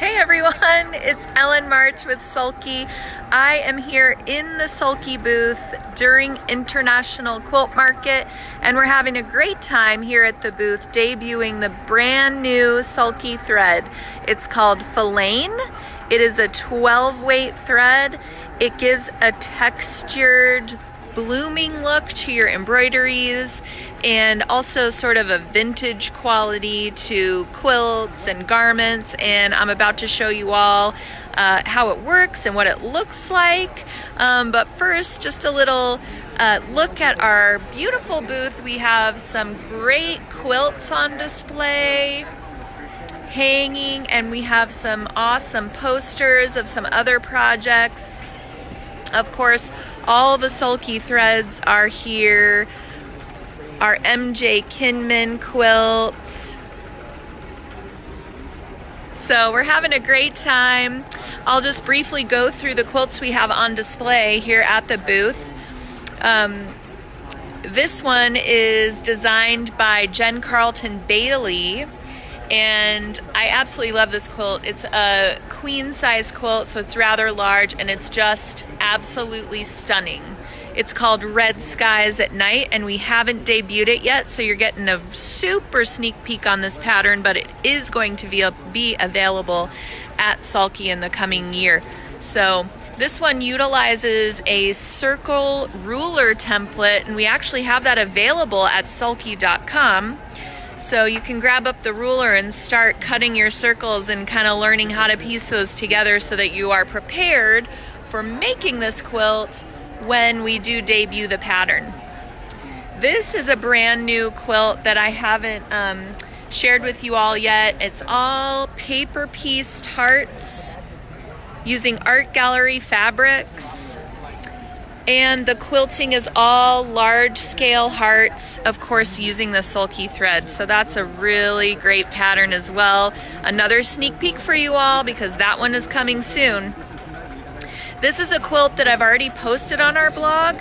Hey everyone, it's Ellen March with Sulky. I am here in the Sulky booth during International Quilt Market, and we're having a great time here at the booth debuting the brand new Sulky thread. It's called Filaine. It is a 12 weight thread. It gives a textured blooming look to your embroideries and also sort of a vintage quality to quilts and garments, and I'm about to show you all how it works and what it looks like, but first just a little look at our beautiful booth. We have some great quilts on display hanging, and we have some awesome posters of some other projects. Of course, all the Sulky threads are here. Our MJ Kinman quilt. So we're having a great time. I'll just briefly go through the quilts we have on display here at the booth. This one is designed by Jen Carlton Bailey, and I absolutely love this quilt. It's a queen size quilt, so it's rather large, and it's just absolutely stunning. It's called Red Skies at Night, and we haven't debuted it yet, so you're getting a super sneak peek on this pattern, but it is going to be available at Sulky in the coming year. So this one utilizes a circle ruler template, and we actually have that available at sulky.com. So you can grab up the ruler and start cutting your circles and kind of learning how to piece those together so that you are prepared for making this quilt when we do debut the pattern. This is a brand new quilt that I haven't shared with you all yet. It's all paper pieced hearts using art gallery fabrics. And the quilting is all large scale hearts, of course using the Sulky thread. So that's a really great pattern as well. Another sneak peek for you all because that one is coming soon. This is a quilt that I've already posted on our blog.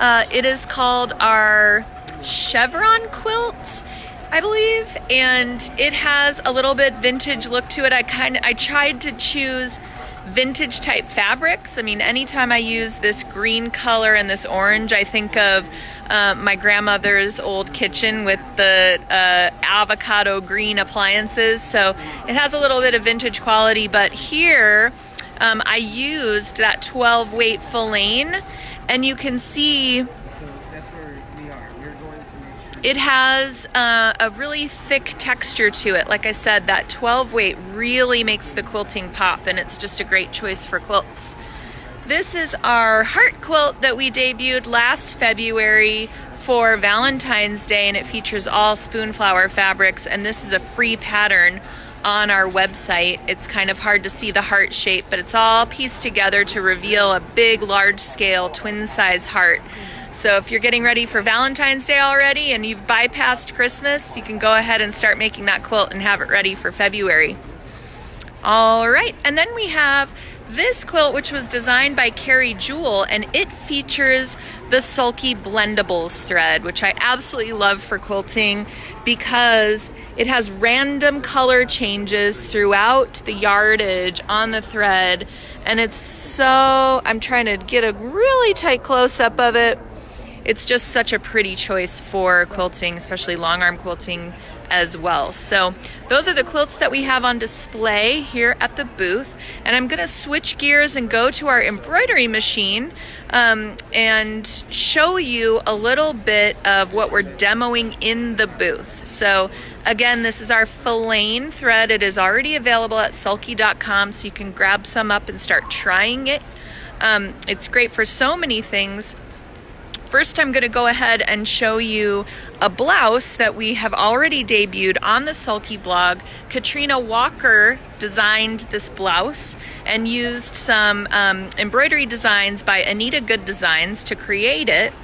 It is called our Chevron quilt, I believe, and it has a little bit vintage look to it. I tried to choose vintage type fabrics. I mean, anytime I use this green color and this orange, I think of my grandmother's old kitchen with the avocado green appliances. So it has a little bit of vintage quality, but here I used that 12 weight Filaine, and you can see it has a really thick texture to it. Like I said, that 12 weight really makes the quilting pop, and it's just a great choice for quilts. This is our heart quilt that we debuted last February for Valentine's Day, and it features all spoonflower fabrics, and this is a free pattern on our website. It's kind of hard to see the heart shape, but it's all pieced together to reveal a big, large scale twin size heart. So if you're getting ready for Valentine's Day already and you've bypassed Christmas, you can go ahead and start making that quilt and have it ready for February. All right, and then we have this quilt, which was designed by Carrie Jewell, and it features the Sulky Blendables thread, which I absolutely love for quilting because it has random color changes throughout the yardage on the thread, and it's so, I'm trying to get a really tight close-up of it. It's just such a pretty choice for quilting, especially long arm quilting as well. So those are the quilts that we have on display here at the booth, and I'm going to switch gears and go to our embroidery machine and show you a little bit of what we're demoing in the booth. So again, this is our Filaine thread. It is already available at sulky.com, so you can grab some up and start trying it. It's great for so many things. First, I'm going to go ahead and show you a blouse that we have already debuted on the Sulky blog. Katrina Walker designed this blouse and used some embroidery designs by Anita Good Designs to create it.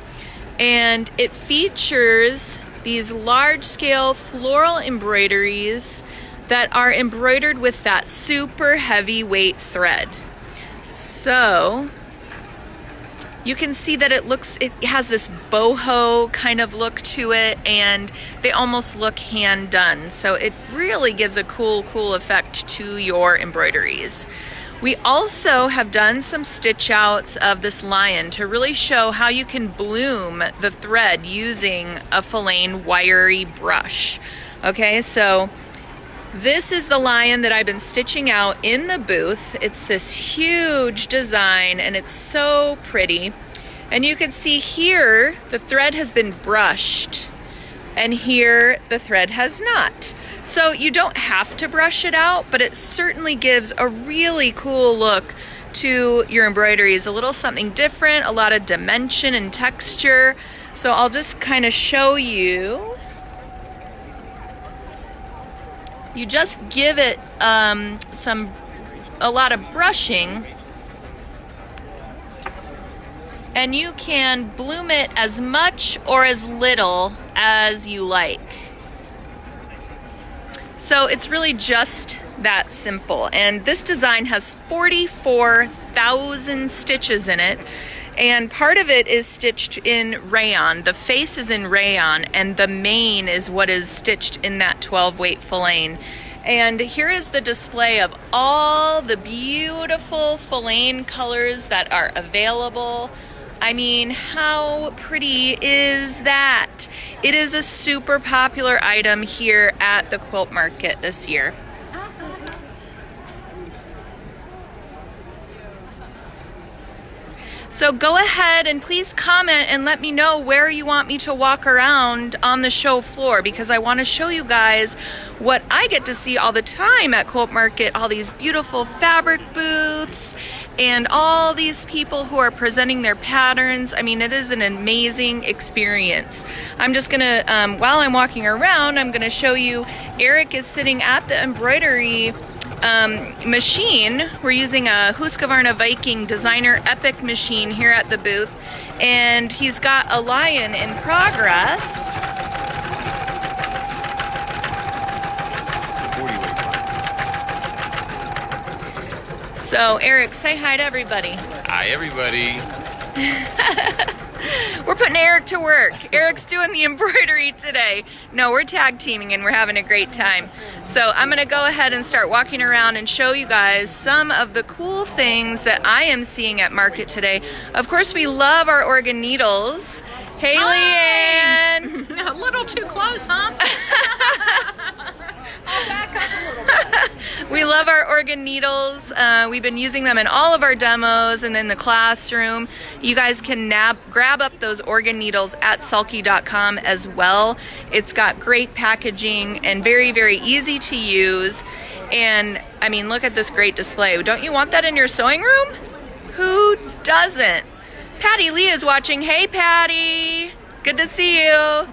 And it features these large-scale floral embroideries that are embroidered with that super heavyweight thread. So you can see that it has this boho kind of look to it, and they almost look hand done. So it really gives a cool effect to your embroideries. We also have done some stitch outs of this lion to really show how you can bloom the thread using a Filaine wiry brush. Okay, so this is the lion that I've been stitching out in the booth. It's this huge design and it's so pretty. And you can see here the thread has been brushed and here the thread has not. So you don't have to brush it out, but it certainly gives a really cool look to your embroideries. A little something different, a lot of dimension and texture. So I'll just kind of show you. You just give it a lot of brushing, and you can bloom it as much or as little as you like. So it's really just that simple. And this design has 44,000 stitches in it. And part of it is stitched in rayon. The face is in rayon, and the mane is what is stitched in that 12-weight Filaine. And here is the display of all the beautiful Filaine colors that are available. I mean, how pretty is that? It is a super popular item here at the Quilt Market this year. So go ahead and please comment and let me know where you want me to walk around on the show floor, because I want to show you guys what I get to see all the time at Quilt Market, all these beautiful fabric booths and all these people who are presenting their patterns. I mean, it is an amazing experience. I'm just gonna, while I'm walking around, I'm gonna show you, Eric is sitting at the embroidery machine. We're using a Husqvarna Viking Designer Epic machine here at the booth, and he's got a lion in progress. So Eric, say hi to everybody. Hi everybody. We're putting Eric to work. Eric's doing the embroidery today. No, we're tag teaming and we're having a great time. So I'm gonna go ahead and start walking around and show you guys some of the cool things that I am seeing at market today. Of course, we love our organ needles. Hey, Leanne. A little too close, huh? I'll back up a little bit. We love our organ needles. We've been using them in all of our demos and in the classroom. You guys can grab up those organ needles at sulky.com as well. It's got great packaging and very, very easy to use. And I mean, look at this great display. Don't you want that in your sewing room? Who doesn't? Patty Lee is watching. Hey, Patty. Good to see you.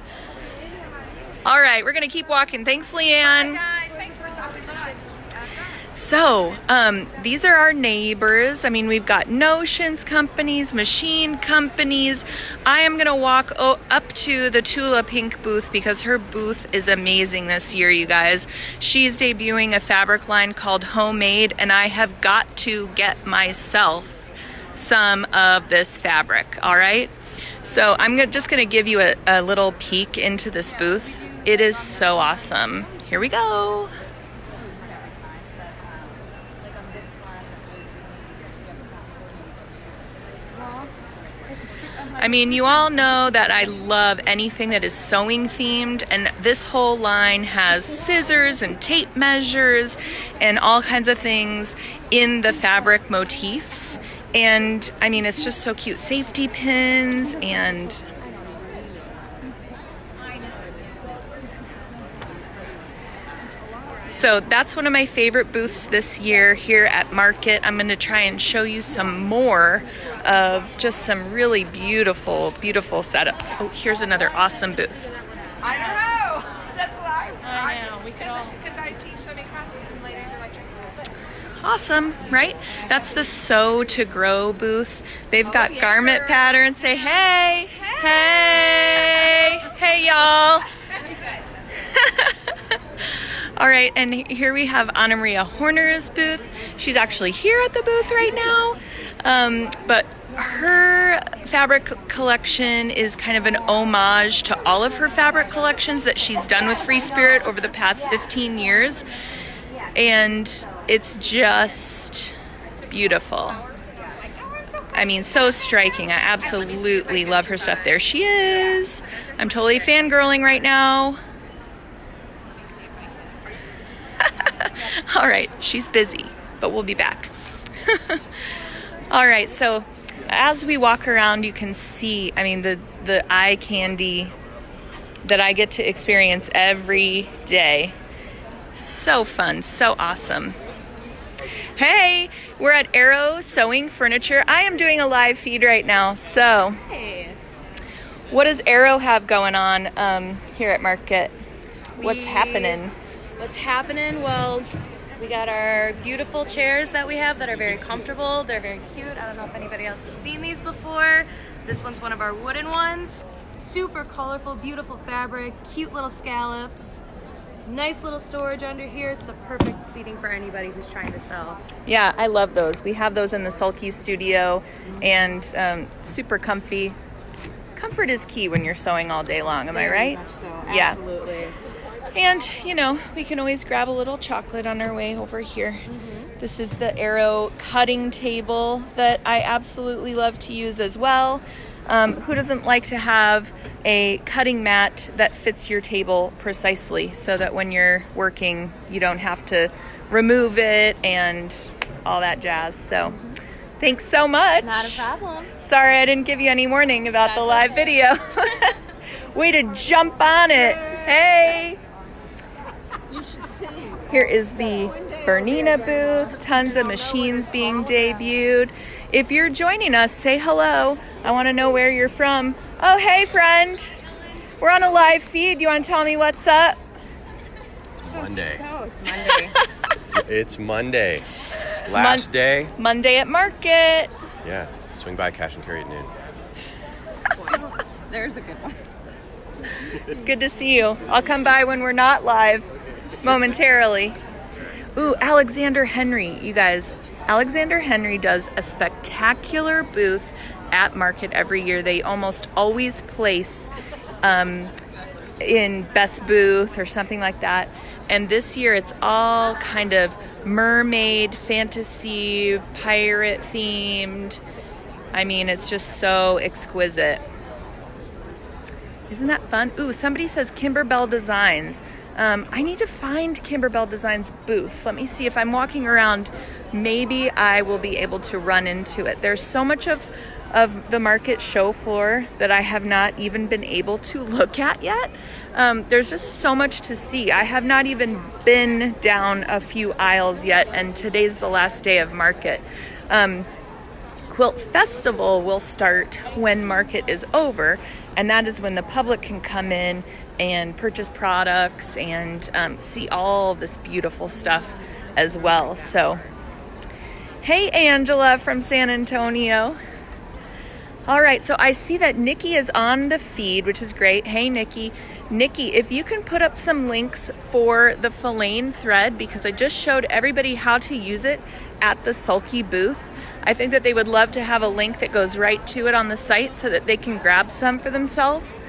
All right, we're going to keep walking. Thanks, Leanne. Hi, guys. Thanks for stopping by. So, these are our neighbors. I mean, we've got notions companies, machine companies. I am going to walk up to the Tula Pink booth because her booth is amazing this year, you guys. She's debuting a fabric line called Homemade, and I have got to get myself some of this fabric, all right? So I'm just going to give you a little peek into this booth. It is so awesome. Here we go. I mean, you all know that I love anything that is sewing themed, and this whole line has scissors and tape measures and all kinds of things in the fabric motifs. And I mean, it's just so cute. Safety pins and so that's one of my favorite booths this year here at Market. I'm going to try and show you some more of just some really beautiful, beautiful setups. Oh, here's another awesome booth. I know. That's what I know. We could all. Because I teach so many classes in later electric. Awesome, right? That's the Sew to Grow booth. They've got garment patterns. Say hey, hey, hey, y'all. All right, and here we have Anna Maria Horner's booth. She's actually here at the booth right now, but her fabric collection is kind of an homage to all of her fabric collections that she's done with Free Spirit over the past 15 years, and it's just beautiful. I mean, so striking. I absolutely love her stuff. There she is. I'm totally fangirling right now. All right, she's busy, but we'll be back. All right, so as we walk around, you can see, I mean, the eye candy that I get to experience every day. So fun, so awesome. Hey, we're at Arrow Sewing Furniture. I am doing a live feed right now, so Hey. what does Arrow have going on here at Market? What's happening? What's happening? Well, we got our beautiful chairs that we have that are very comfortable. They're very cute. I don't know if anybody else has seen these before. This one's one of our wooden ones. Super colorful, beautiful fabric, cute little scallops. Nice little storage under here. It's the perfect seating for anybody who's trying to sew. Yeah, I love those. We have those in the Sulky studio, and super comfy. Comfort is key when you're sewing all day long, am I right? Very much so. Yeah. Absolutely. And, you know, we can always grab a little chocolate on our way over here. This is the Arrow cutting table that I absolutely love to use as well. Who doesn't like to have a cutting mat that fits your table precisely so that when you're working, you don't have to remove it and all that jazz. So thanks so much. Not a problem. Sorry I didn't give you any warning about the live okay. video. Way to jump on it. Hey. You should see. Here is the Bernina booth. Tons of machines being debuted. If you're joining us, say hello. I want to know where you're from. Oh, hey, friend. We're on a live feed. You want to tell me what's up? It's Monday. Oh, it's Monday. It's Monday. Last day. Monday at Market. Yeah. Swing by cash and carry at noon. There's a good one. Good to see you. I'll come by when we're not live momentarily. Ooh, Alexander Henry, you guys. Alexander Henry does a spectacular booth at Market every year. They almost always place in best booth or something like that. And this year it's all kind of mermaid, fantasy, pirate themed. I mean, it's just so exquisite. Isn't that fun? Ooh, somebody says Kimberbell Designs. I need to find Kimberbell Designs booth. Let me see if I'm walking around. Maybe I will be able to run into it. There's so much of the Market show floor that I have not even been able to look at yet. There's just so much to see. I have not even been down a few aisles yet, and today's the last day of Market. Quilt Festival will start when Market is over, and that is when the public can come in and purchase products and see all this beautiful stuff as well. So, hey, Angela from San Antonio. All right, so I see that Nikki is on the feed, which is great. Hey, Nikki. Nikki, if you can put up some links for the Filaine thread, because I just showed everybody how to use it at the Sulky booth. I think that they would love to have a link that goes right to it on the site so that they can grab some for themselves.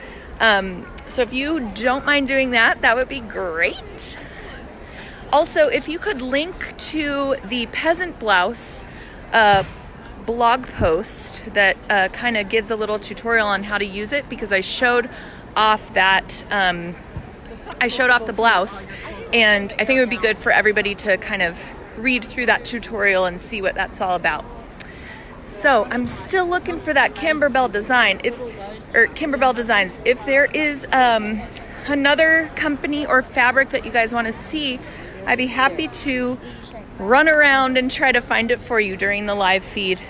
So if you don't mind doing that, that would be great. Also, if you could link to the Peasant Blouse blog post that kind of gives a little tutorial on how to use it, because I showed off that I showed off the blouse, and I think it would be good for everybody to kind of read through that tutorial and see what that's all about. So I'm still looking for that Kimberbell design, Kimberbell Designs. If there is another company or fabric that you guys want to see, I'd be happy to run around and try to find it for you during the live feed.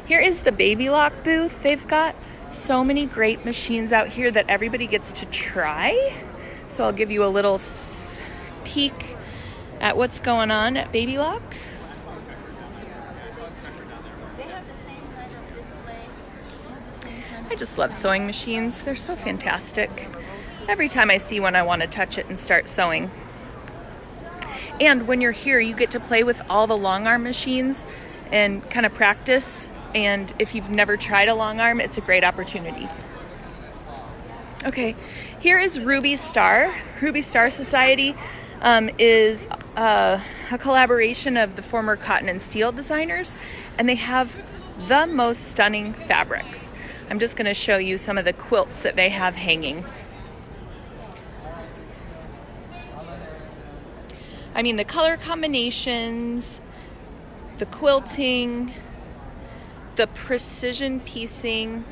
Here is the Baby Lock booth. They've got so many great machines out here that everybody gets to try. So I'll give you a little peek at what's going on at Baby Lock. I just love sewing machines. They're so fantastic. Every time I see one, I want to touch it and start sewing. And when you're here, you get to play with all the long arm machines and kind of practice. And if you've never tried a long arm, it's a great opportunity. Okay, here is Ruby Star. Ruby Star Society is a collaboration of the former cotton and steel designers, and they have the most stunning fabrics. I'm just going to show you some of the quilts that they have hanging. I mean, the color combinations, the quilting, the precision piecing.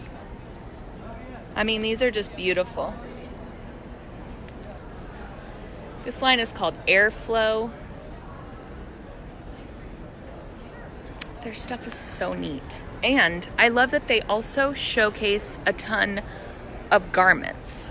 I mean, these are just beautiful. This line is called Airflow. Their stuff is so neat. And I love that they also showcase a ton of garments.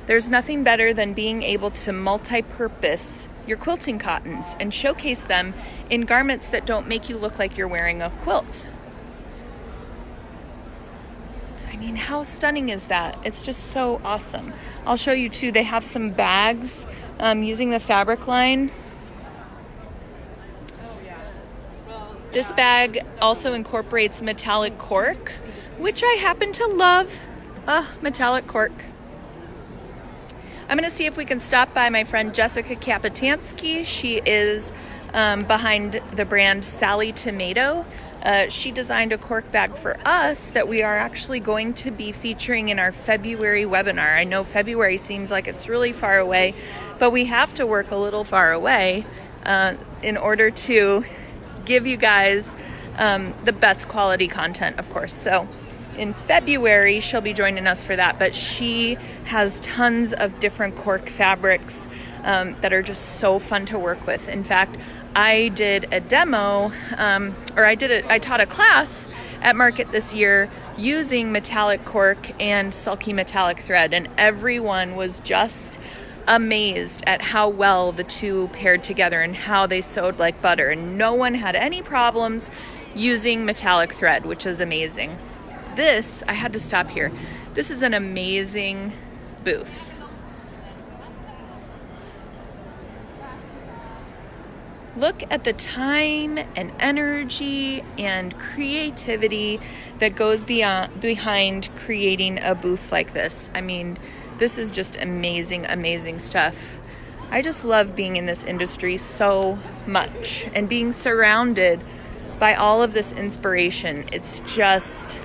There's nothing better than being able to multi-purpose your quilting cottons and showcase them in garments that don't make you look like you're wearing a quilt. I mean, how stunning is that? It's just so awesome. I'll show you too, they have some bags using the fabric line. This bag also incorporates metallic cork, which I happen to love. Metallic cork. I'm going to see if we can stop by my friend Jessica Kapitansky. She is behind the brand Sally Tomato. She designed a cork bag for us that we are actually going to be featuring in our February webinar. I know February seems like it's really far away, but we have to work a little far away in order to give you guys the best quality content, of course. So in February, she'll be joining us for that, but she has tons of different cork fabrics that are just so fun to work with. In fact, I did a demo, I taught a class at Market this year using metallic cork and Sulky metallic thread, and everyone was just amazed at how well the two paired together and how they sewed like butter, and no one had any problems using metallic thread, which is amazing. This, I had to stop here. This is an amazing booth. Look at the time and energy and creativity that goes behind creating a booth like this. I mean, this is just amazing, amazing stuff. I just love being in this industry so much and being surrounded by all of this inspiration. It's just,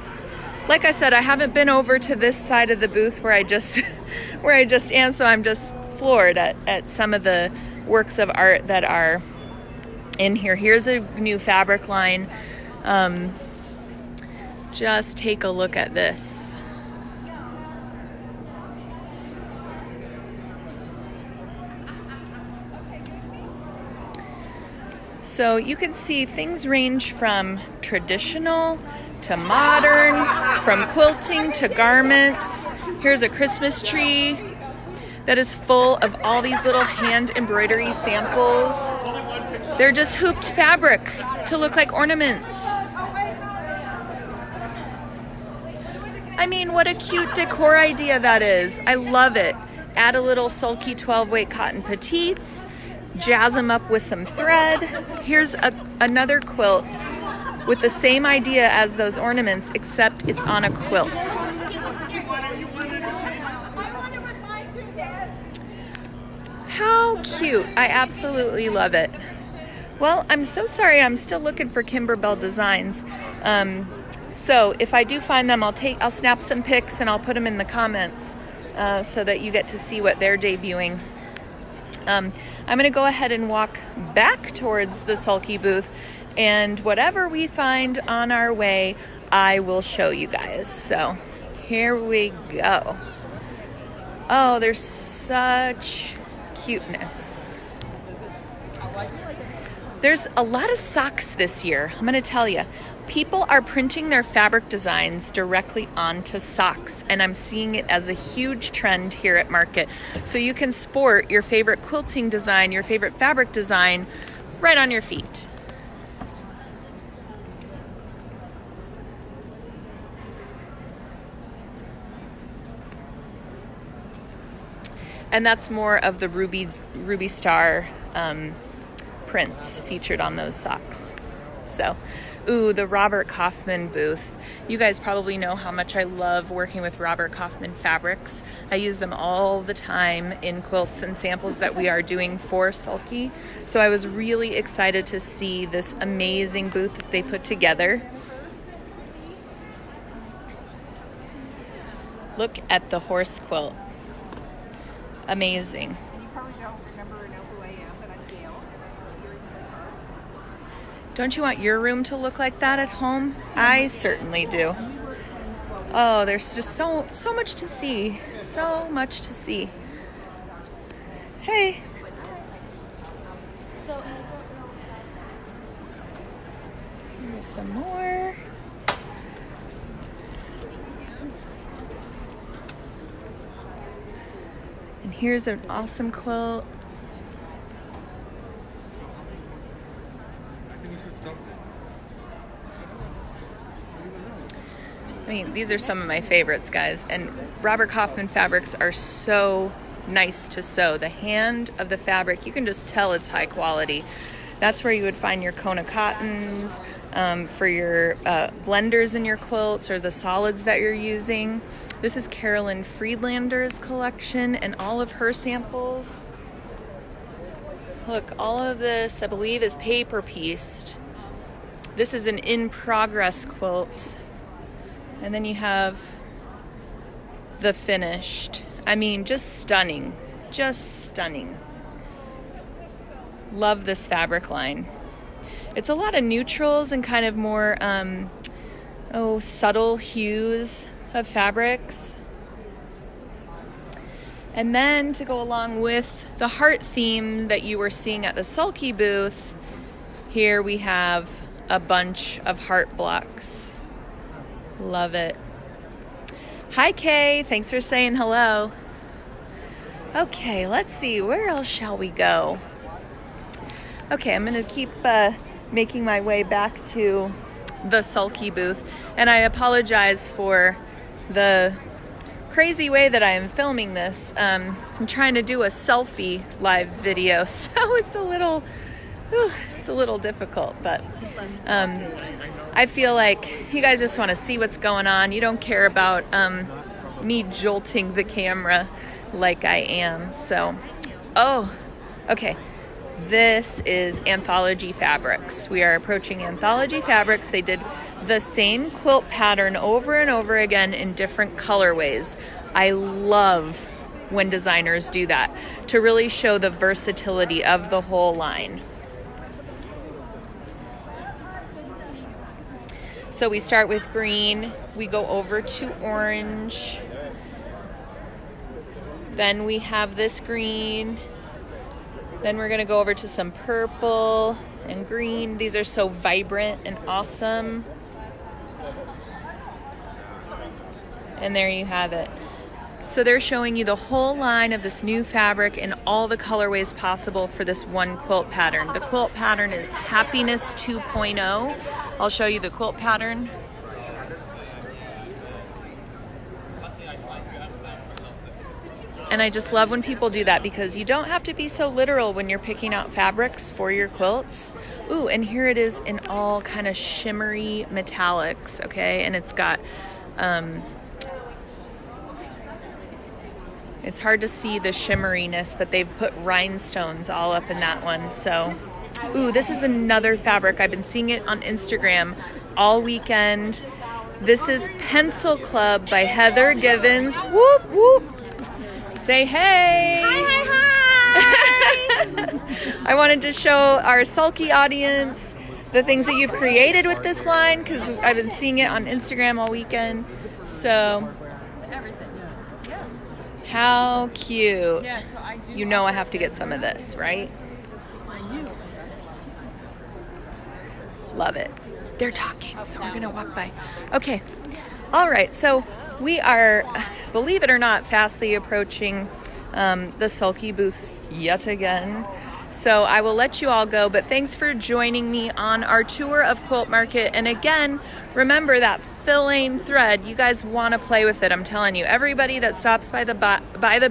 like I said, I haven't been over to this side of the booth where I just am, so I'm just floored at some of the works of art that are in here. Here's a new fabric line. Just take a look at this. So you can see things range from traditional to modern, from quilting to garments. Here's a Christmas tree that is full of all these little hand embroidery samples. They're just hooped fabric to look like ornaments. I mean, what a cute decor idea that is. I love it. Add a little Sulky 12-weight cotton petites, jazz them up with some thread. Here's another quilt with the same idea as those ornaments, except it's on a quilt. How cute. I absolutely love it. Well, I'm so sorry. I'm still looking for Kimberbell designs. So if I do find them, I'll snap some pics and I'll put them in the comments so that you get to see what they're debuting. I'm going to go ahead and walk back towards the Sulky booth, and whatever we find on our way, I will show you guys. So here we go. Oh, there's such cuteness. There's a lot of socks this year. I'm going to tell you. People are printing their fabric designs directly onto socks, and I'm seeing it as a huge trend here at Market. So you can sport your favorite quilting design, your favorite fabric design right on your feet. And that's more of the Ruby Star prints featured on those socks. So, ooh, the Robert Kaufman booth. You guys probably know how much I love working with Robert Kaufman fabrics. I use them all the time in quilts and samples that we are doing for Sulky. So I was really excited to see this amazing booth that they put together. Look at the horse quilt. Amazing. You probably don't remember or know who I am, but I'm Gail. Don't you want your room to look like that at home? I certainly do. Oh, there's just so much to see. So much to see. Hey. Here's some more. And here's an awesome quilt. I mean, these are some of my favorites, guys. And Robert Kaufman fabrics are so nice to sew. The hand of the fabric, you can just tell it's high quality. That's where you would find your Kona cottons, for your blenders in your quilts or the solids that you're using. This is Carolyn Friedlander's collection and all of her samples. Look, all of this, I believe, is paper pieced. This is an in-progress quilt. And then you have the finished. I mean, just stunning. Just stunning. Love this fabric line. It's a lot of neutrals and kind of more subtle hues of fabrics. And then to go along with the heart theme that you were seeing at the Sulky booth, here we have a bunch of heart blocks. Love it. Hi, Kay. Thanks for saying hello. Okay, let's see. Where else shall we go? Okay, I'm going to keep making my way back to the Sulky booth. And I apologize for the crazy way that I am filming this. I'm trying to do a selfie live video, so it's a little difficult, but I feel like you guys just want to see what's going on. You don't care about me jolting the camera like I am. So, okay. This is Anthology Fabrics. We are approaching Anthology Fabrics. They did the same quilt pattern over and over again in different colorways. I love when designers do that to really show the versatility of the whole line. So we start with green, we go over to orange, then we have this green, then we're gonna go over to some purple and green. These are so vibrant and awesome. And there you have it. So they're showing you the whole line of this new fabric in all the colorways possible for this one quilt pattern. The quilt pattern is Happiness 2.0. I'll show you the quilt pattern. And I just love when people do that because you don't have to be so literal when you're picking out fabrics for your quilts. Ooh, and here it is in all kind of shimmery metallics, okay? And it's got, it's hard to see the shimmeriness, but they've put rhinestones all up in that one. So, ooh, this is another fabric. I've been seeing it on Instagram all weekend. This is Pencil Club by Heather Givens. Whoop, whoop. Say hey. Hi. I wanted to show our Sulky audience the things that you've created with this line because I've been seeing it on Instagram all weekend. So, how cute. Yeah, so I do. You know I have to get some of this, right? Love it. They're talking, so we're gonna walk by. Okay. All right, so we are, believe it or not, fastly approaching the Sulky booth yet again. So I will let you all go, but thanks for joining me on our tour of Quilt Market. And again, remember that Filaine thread, you guys want to play with it. I'm telling you, everybody that stops by the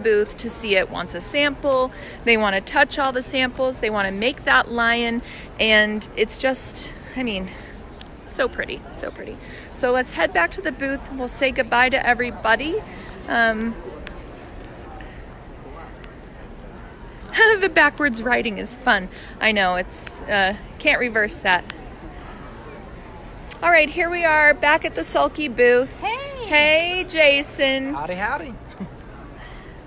booth to see it wants a sample. They want to touch all the samples. They want to make that lion, and it's just, I mean, so pretty, so pretty. So let's head back to the booth. We'll say goodbye to everybody. The backwards writing is fun. I know, it's can't reverse that. All right, here we are back at the Sulky booth. Hey, Jason. Howdy, howdy.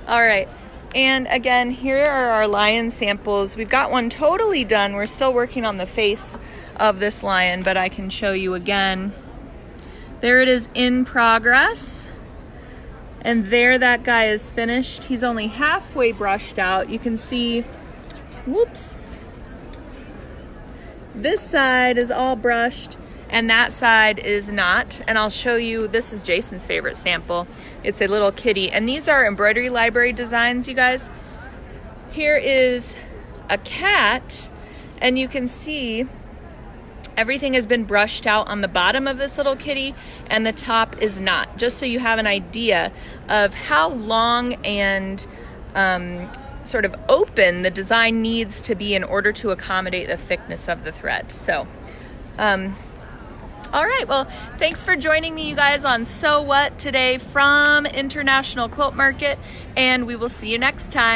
All right, and again, here are our lion samples. We've got one totally done. We're still working on the face of this lion, but I can show you again. There it is in progress. And there that guy is finished. He's only halfway brushed out. You can see, whoops. This side is all brushed and that side is not. And I'll show you, this is Jason's favorite sample. It's a little kitty. And these are embroidery library designs, you guys. Here is a cat, and you can see everything has been brushed out on the bottom of this little kitty, and the top is not, just so you have an idea of how long and sort of open the design needs to be in order to accommodate the thickness of the thread. So, all right, well, thanks for joining me, you guys, on So What today from International Quilt Market, and we will see you next time.